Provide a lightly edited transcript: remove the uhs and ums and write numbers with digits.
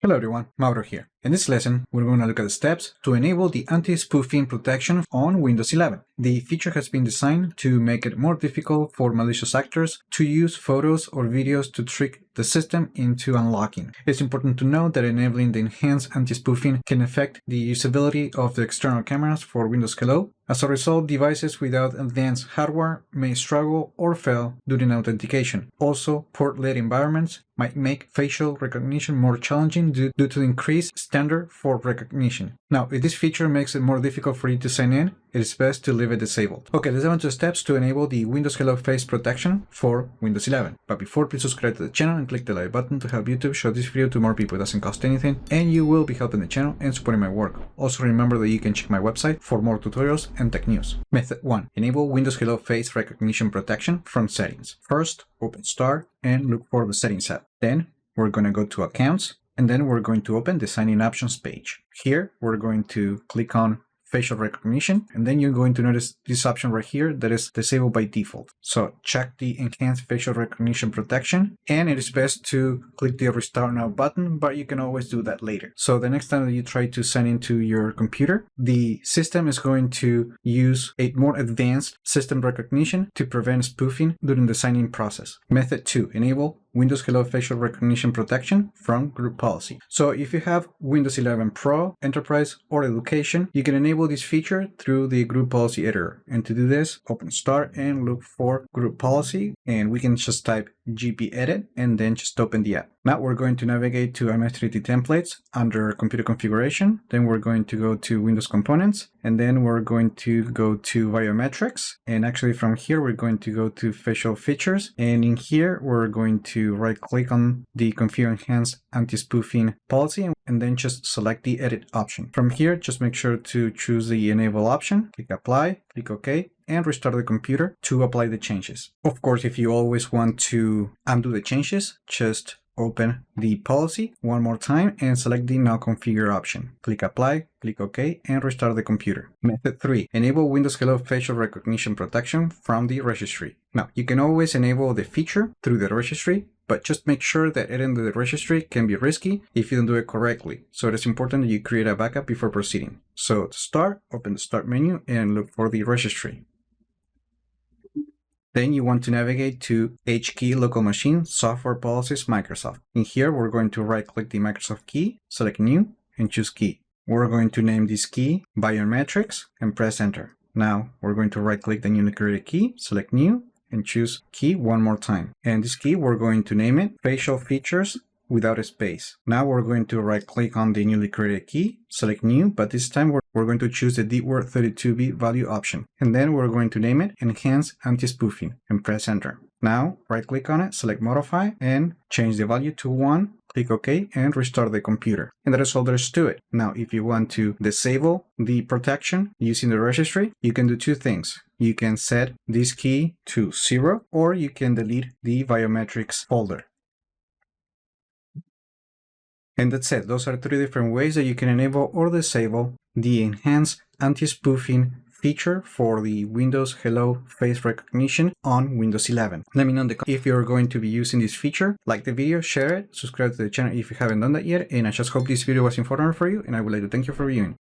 Hello everyone, Mauro here. In this lesson, we're going to look at the steps to enable the anti-spoofing protection on Windows 11. The feature has been designed to make it more difficult for malicious actors to use photos or videos to trick the system into unlocking. It's important to note that enabling the enhanced anti-spoofing can affect the usability of the external cameras for Windows Hello. As a result, devices without advanced hardware may struggle or fail during authentication. Also, port-led environments might make facial recognition more challenging due to the increased standard for recognition. Now, if this feature makes it more difficult for you to sign in, it is best to leave it disabled. Okay, let's go into steps to enable the Windows Hello Face protection for Windows 11. But before, please subscribe to the channel and click the like button to help YouTube show this video to more people. It doesn't cost anything, and you will be helping the channel and supporting my work. Also, remember that you can check my website for more tutorials and tech news. Method 1. Enable Windows Hello Face recognition protection from settings. First, open Start and look for the Settings app. Then, we're going to go to Accounts, and then we're going to open the Sign In Options page. Here, we're going to click on Facial Recognition, and then you're going to notice this option right here that is disabled by default. So check the Enhanced Facial Recognition Protection, and it is best to click the Restart Now button, but you can always do that later. So the next time that you try to sign into your computer, the system is going to use a more advanced system recognition to prevent spoofing during the sign-in process. Method 2. Enable Windows Hello Facial Recognition Protection from Group Policy. So if you have Windows 11 Pro, Enterprise, or Education, you can enable this feature through the Group Policy editor. And to do this, open Start and look for Group Policy, and we can just type GP Edit and then just open the app. Now we're going to navigate to MS3T Templates under Computer Configuration. Then we're going to go to Windows Components, and then we're going to go to Biometrics. And actually from here, we're going to go to Facial Features. And in here, we're going to right-click on the Configure Enhanced Anti-Spoofing Policy, and then just select the Edit option. From here, just make sure to choose the Enable option, click Apply, click OK, and restart the computer to apply the changes. Of course, if you always want to undo the changes, just open the policy one more time and select the Now Configure option. Click Apply, click OK, and restart the computer. Method 3. Enable Windows Hello Facial Recognition Protection from the Registry. Now, you can always enable the feature through the registry, but just make sure that editing the registry can be risky if you don't do it correctly. So it is important that you create a backup before proceeding. So to start, open the Start menu and look for the registry. Then you want to navigate to HKey Local Machine Software Policies Microsoft. In here, we're going to right-click the Microsoft key, select New, and choose Key. We're going to name this key Biometrics and press Enter. Now, we're going to right-click the newly created key, select New, and choose Key one more time. And this key, we're going to name it Facial Features without a space. Now we're going to right-click on the newly created key, select New, but this time we're going to choose the DWORD 32-bit value option. And then we're going to name it Enhanced Anti-Spoofing and press Enter. Now right-click on it, select Modify, and change the value to 1, click OK, and restart the computer. And that is all there is to it. Now, if you want to disable the protection using the registry, you can do two things. You can set this key to 0, or you can delete the biometrics folder. And that's it. Those are 3 different ways that you can enable or disable the Enhanced Anti-Spoofing feature for the Windows Hello Face Recognition on Windows 11. Let me know if you're going to be using this feature. Like the video, share it, subscribe to the channel if you haven't done that yet, and I just hope this video was informative for you, and I would like to thank you for viewing.